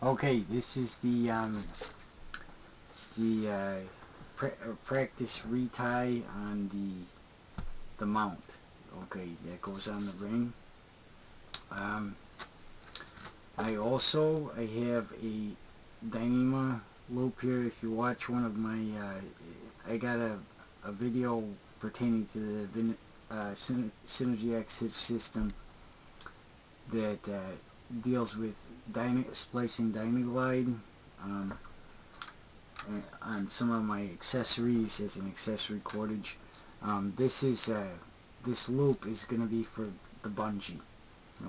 Okay, this is the practice retie on the mount. Okay, that goes on the ring. Um, I have a Dyneema loop here. If you watch one of my, I got a video pertaining to the Synergy X Hitch system that deals with splicing Dynaglide on some of my accessories as an accessory cordage. This loop is going to be for the bungee,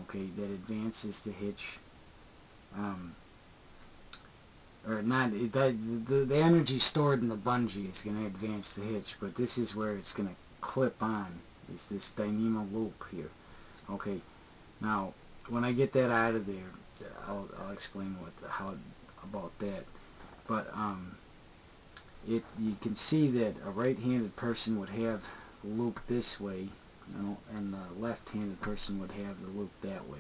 okay, that advances the hitch. Or not, the energy stored in the bungee is going to advance the hitch, but this is where it's going to clip on, is this Dyneema loop here. Okay, now when I get that out of there, I'll explain how about that. But you can see that a right-handed person would have the loop this way, and the left-handed person would have the loop that way.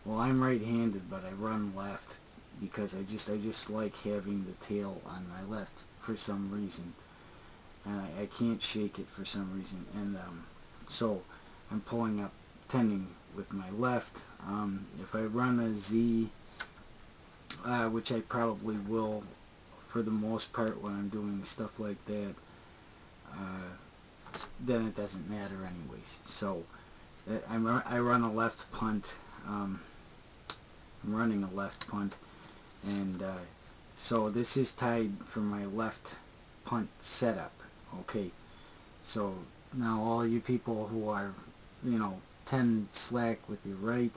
Well, I'm right-handed, but I run left because I just like having the tail on my left for some reason. I can't shake it for some reason, and so I'm tending with my left. If I run a Z, which I probably will for the most part when I'm doing stuff like that, then it doesn't matter anyways. So I run a left punt. I'm running a left punt, and so this is tied for my left punt setup. Okay, so now all you people who are, 10 slack with your right,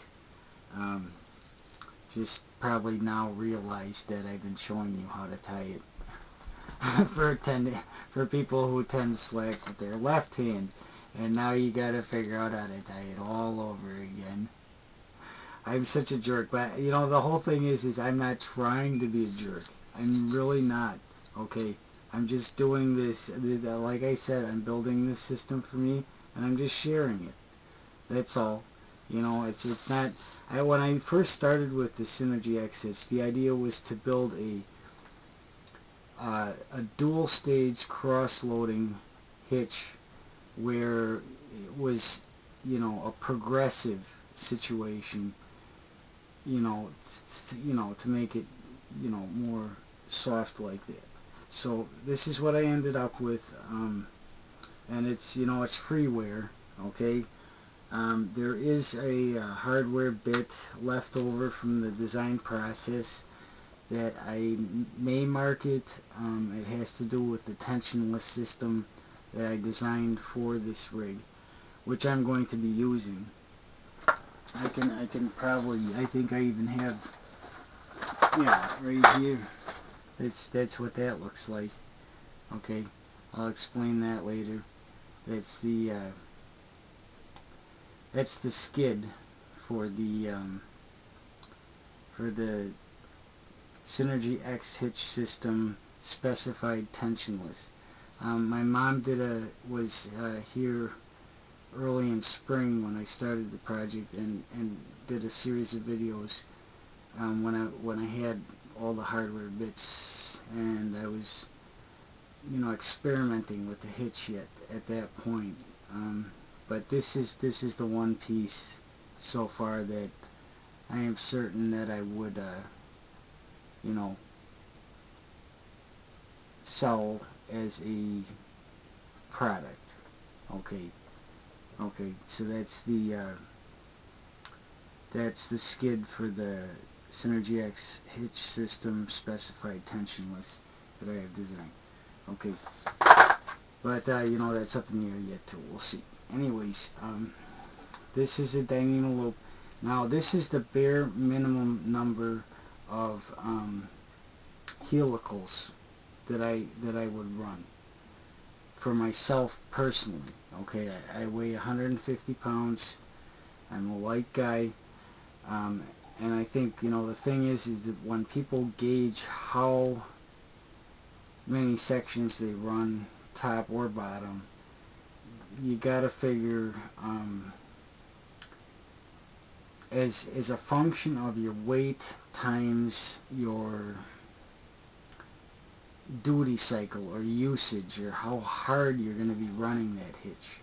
just probably now realize that I've been showing you how to tie it for people who tend to slack with their left hand, and now you gotta figure out how to tie it all over again. I'm such a jerk, but the whole thing is I'm not trying to be a jerk. I'm really not. Okay, I'm just doing this. Like I said, I'm building this system for me, and I'm just sharing it. That's all. It's not. When I first started with the Synergy X Hitch, the idea was to build a dual stage cross-loading hitch where it was, a progressive situation, to make it, more soft like that. So this is what I ended up with, and it's freeware, okay. There is a hardware bit left over from the design process that I may market. It has to do with the tensionless system that I designed for this rig, which I'm going to be using. I can probably, I think I even have, right here. That's what that looks like. Okay, I'll explain that later. That's the skid for the Synergy X Hitch system specified tensionless. My mom was here early in spring when I started the project, and did a series of videos when I had all the hardware bits, and I was experimenting with the hitch at that point. But this is the one piece so far that I am certain that I would sell as a product. Okay. Okay, so that's the skid for the Synergy X Hitch system specified tensionless that I have designed. Okay, but that's up in the air yet too. We'll see. Anyways, this is a Dyneema loop. Now this is the bare minimum number of helicals that I would run for myself personally. Okay, I weigh 150 pounds. I'm a light guy, and I think the thing is that when people gauge how many sections they run, top or bottom, you gotta figure as a function of your weight times your duty cycle or usage, or how hard you're going to be running that hitch.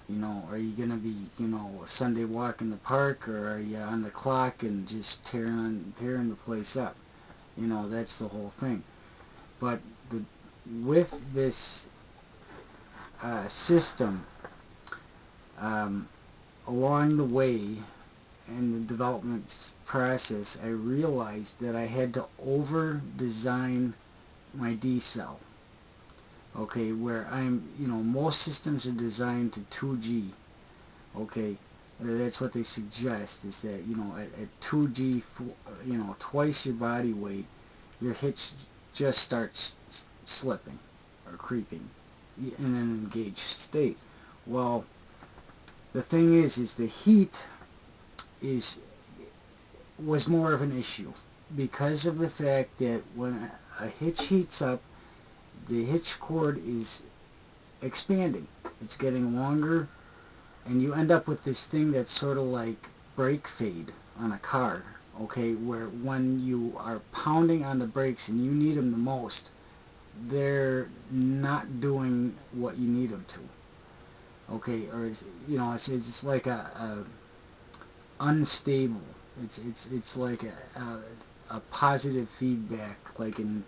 You know, are you going to be, you know, a Sunday walk in the park, or are you on the clock and just tearing the place up? You know, that's the whole thing. But with this system, along the way in the development process, I realized that I had to over-design my D-cell. Okay, where you know, most systems are designed to 2G. Okay, that's what they suggest, is that, you know, at 2G, you know, twice your body weight, your hitch just starts slipping or creeping in an engaged state. Well, the thing is the heat was more of an issue because of the fact that when a hitch heats up, the hitch cord is expanding. It's getting longer, and you end up with this thing that's sort of like brake fade on a car, okay, where when you are pounding on the brakes and you need them the most, they're not doing what you need them to. Okay, or you know, it's like a unstable. It's like a positive feedback, like in,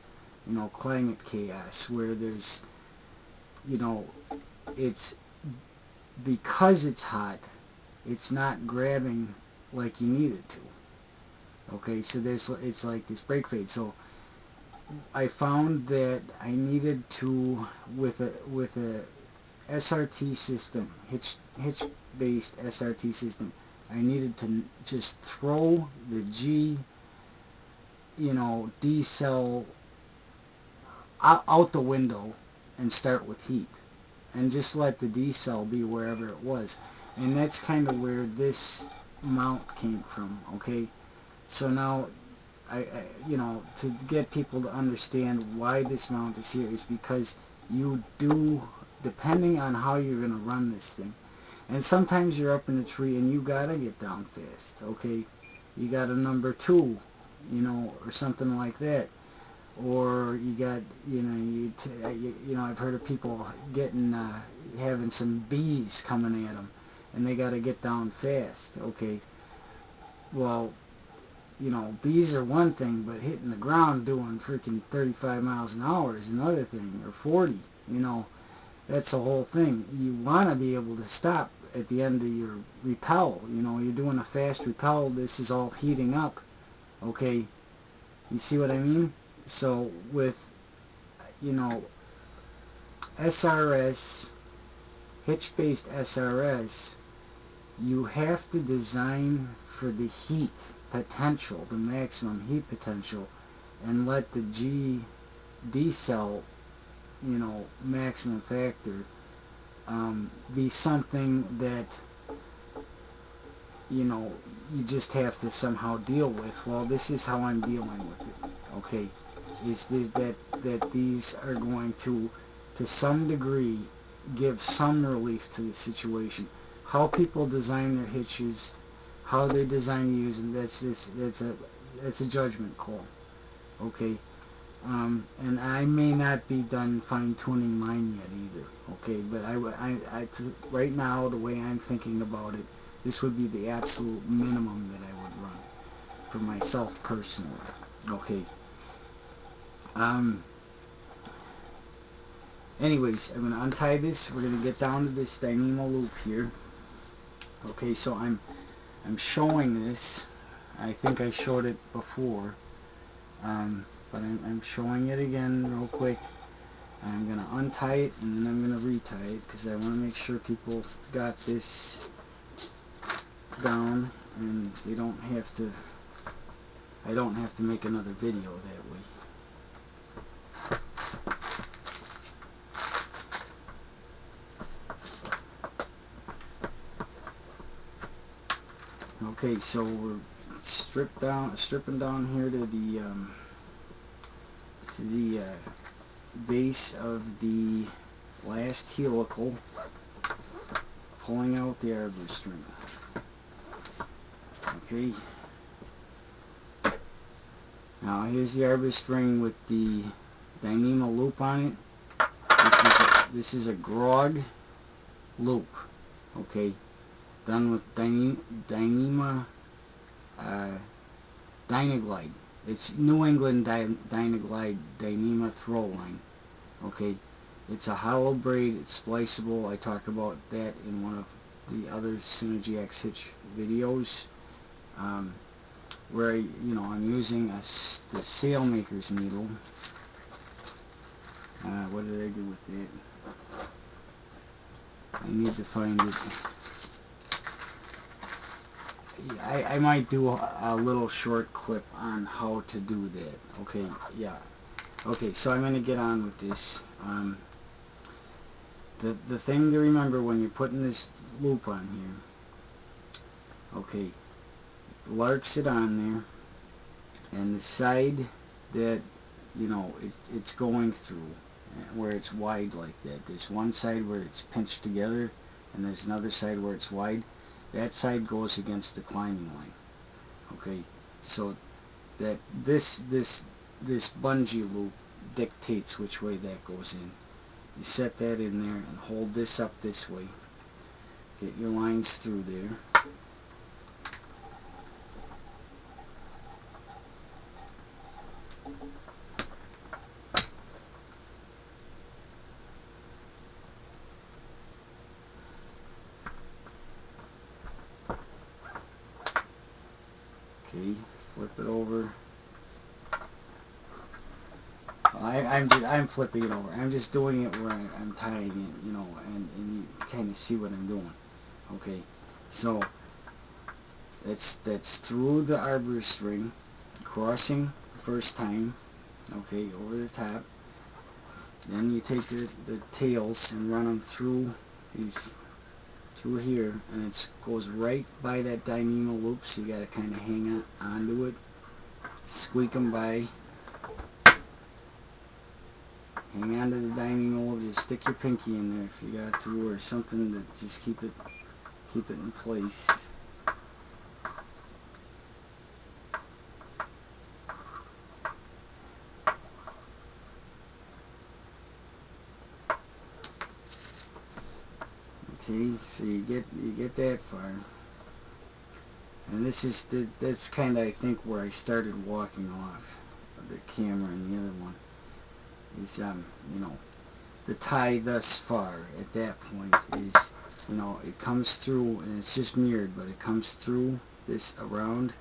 you know, climate chaos, where there's, you know, it's because it's hot, it's not grabbing like you need it to. Okay, so it's like this brake fade. So I found that I needed to, with a SRT system, hitch-based SRT system, I needed to just throw the G, you know, D cell out the window and start with heat, and just let the D cell be wherever it was. And that's kind of where this mount came from. Okay, so now I you know, to get people to understand why this mount is here is because you do, depending on how you're going to run this thing, and sometimes you're up in the tree and you gotta get down fast. Okay, you got a number 2, you know, or something like that, or you got, you know, you know, I've heard of people getting having some bees coming at them, and they got to get down fast. Okay, well, you know, bees are one thing, but hitting the ground doing freaking 35 miles an hour is another thing, or 40. You know, that's the whole thing. You want to be able to stop at the end of your repel. You know, you're doing a fast repel. This is all heating up. Okay, you see what I mean? So with, you know, SRS, hitch-based SRS, you have to design for the heat potential, the maximum heat potential, and let the D cell, you know, maximum factor be something that, you know, you just have to somehow deal with. Well, this is how I'm dealing with it. Okay, is that these are going to some degree, give some relief to the situation. How people design their hitches, how they design use them, that's a judgment call. Okay, and I may not be done fine-tuning mine yet either. Okay, but right now, the way I'm thinking about it, this would be the absolute minimum that I would run for myself personally. Okay. Anyways, I'm going to untie this. We're going to get down to this dynamo loop here. Okay, so I'm showing this. I think I showed it before, but I'm showing it again real quick. I'm going to untie it, and then I'm going to retie it, because I want to make sure people got this down, and they don't have to, I don't have to make another video that way. Okay, so we're stripping down here to the base of the last helical, pulling out the arbor string. Okay. Now here's the arbor string with the Dyneema loop on it. This is a grog loop. Okay. Done with Dyneema Dynaglide. It's New England Dynaglide Dyneema throw line. Okay. It's a hollow braid. It's spliceable. I talk about that in one of the other Synergy X Hitch videos, where I'm using the sailmaker's needle. What did I do with that? I need to find it. I might do a little short clip on how to do that. Okay, yeah. Okay, so I'm going to get on with this. The thing to remember when you're putting this loop on here, okay, larks it on there, and the side that it's going through, where it's wide like that. There's one side where it's pinched together, and there's another side where it's wide. That side goes against the climbing line. Okay, so that this bungee loop dictates which way that goes in. You set that in there and hold this up this way. Get your lines through there. Okay, flip it over. I'm flipping it over. I'm just doing it where I'm tying it, and you kind of see what I'm doing. Okay, so that's through the arbor string, crossing the first time. Okay, over the top. Then you take the tails and run them through here, and it goes right by that Dyneema loop. So you got to kind of hang onto it, squeak them by. Hang on to the Dyneema loop. Just stick your pinky in there if you got to, or something to just keep it in place. Okay, so you get that far, and that's kind of, I think, where I started walking off of the camera and the other one. Is the tie thus far at that point is it comes through, and it's just mirrored, but it comes through this, around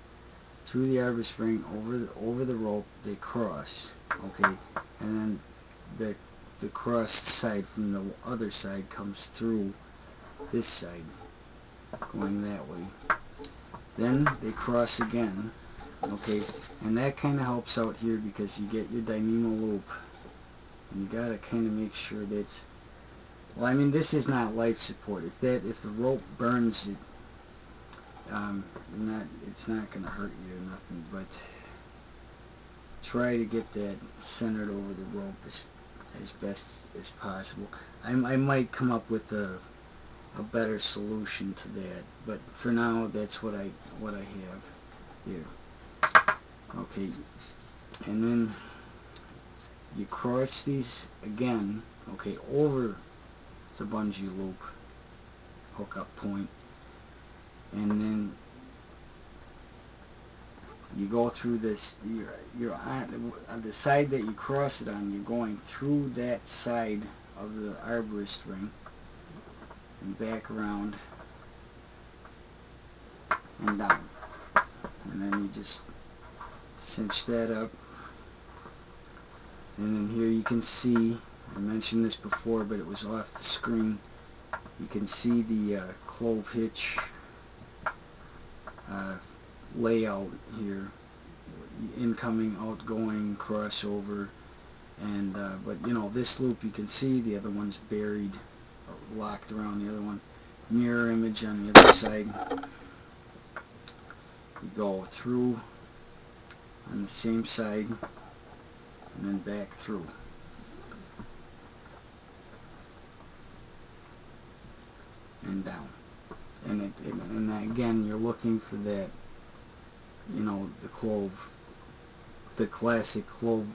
through the arbor spring, over the rope. They cross, okay, and then the crossed side from the other side comes through this side, going that way. Then they cross again, okay, and that kind of helps out here because you get your Dyneema loop. And you gotta kind of make sure that's, well, I mean, this is not life support. If the rope burns it, it's not gonna hurt you or nothing. But try to get that centered over the rope as best as possible. I might come up with a better solution to that, but for now, that's what I have here. Okay, and then you cross these again, okay, over the bungee loop, hook up point, and then you go through this. You're on the side that you cross it on. You're going through that side of the arbor string and back around and down, and then you just cinch that up. And then here you can see, I mentioned this before, but it was off the screen. You can see the clove hitch layout here: incoming, outgoing, crossover, and but this loop you can see the other one's buried, locked around the other one. Mirror image on the other side. You go through on the same side, and then back through. And down. And again, you're looking for that you know, the clove, the classic clove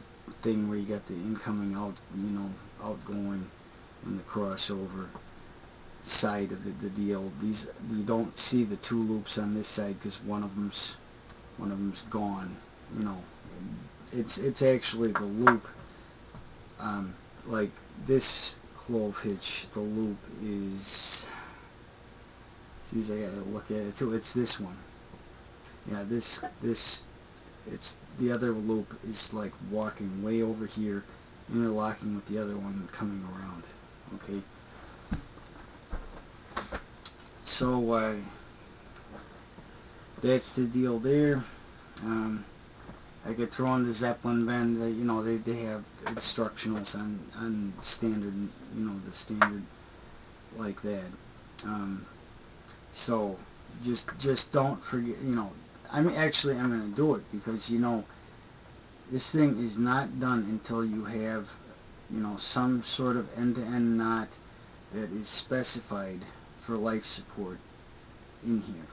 thing where you got the incoming, out, you know, outgoing, and the crossover side of the deal. These, you don't see the two loops on this side because one of them's gone. You know, it's actually the loop. Like this clove hitch, the loop is. Geez, I gotta look at it too. It's this one. Yeah, this. It's the other loop is like walking way over here, interlocking with the other one and coming around. Okay. So that's the deal there. I could throw in the Zeppelin bend. You know, they have instructionals on standard. You know, the standard like that. So just don't forget. You know, I mean, actually, I'm going to do it because, you know, this thing is not done until you have, you know, some sort of end-to-end knot that is specified for life support in here.